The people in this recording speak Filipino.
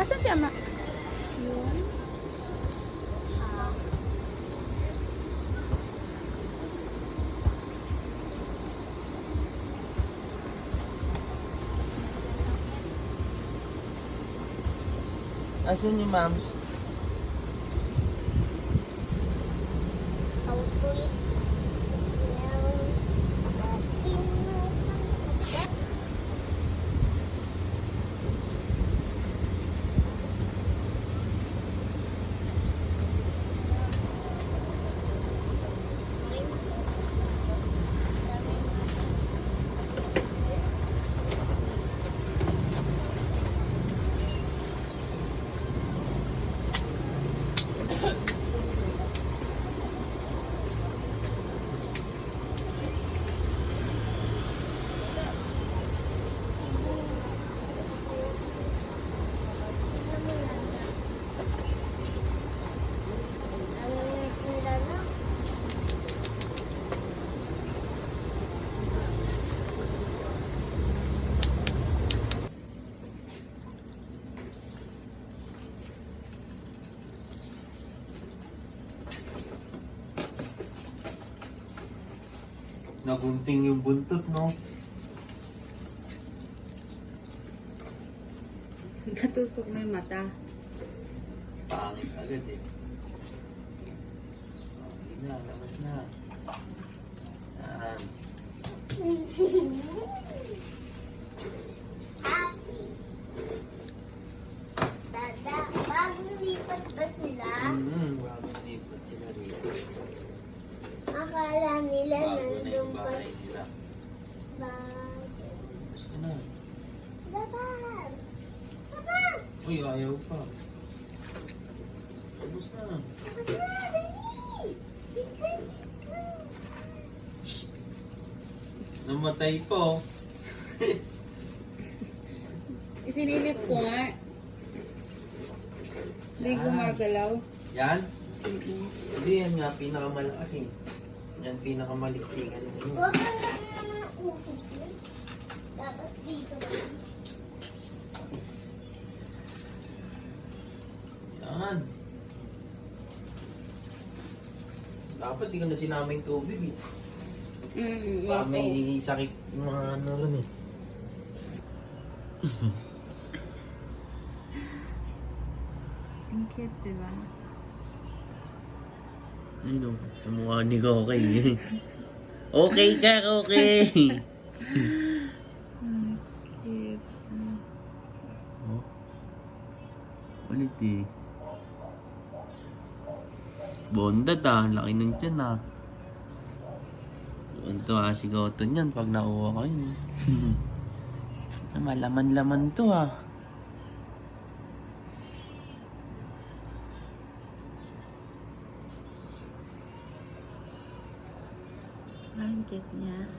Asan si ama? Yun. Asan yung moms? Nagunting yung buntot, no? Natusok mo yung mata. Pangit agad eh. Okay na, labas na. Yan. Dada, bagong lipat ba sila? Bago nalipat sila rito. Akala nila Bago na nandun yung pa. bahay nila. Bago. Basta na. Labas! Labas! Uy, ayaw pa. Tapos na. Labas na! Dali! Bitin! Namatay po. Isinilip ko nga. Hindi gumagalaw. Yan? Hindi yan nga, pinakamalakas eh. Yan, pinakamaliksikan. Huwag kang naman ang usok mo. Dapat dito lang. Yan. Dapat di ka na sinama yung tubig eh. Baka may sakit yung mga ano rin eh. Ang cute, diba? Ayun o, mukha ni Kokay. Okay ka, okay. Cute. Oh. Ulit eh. Bondad ah, laki ng tiyan ah. Ito ah, si Goton yan pag nakuha ko yun. Malaman-laman to ah. Ang cute niya.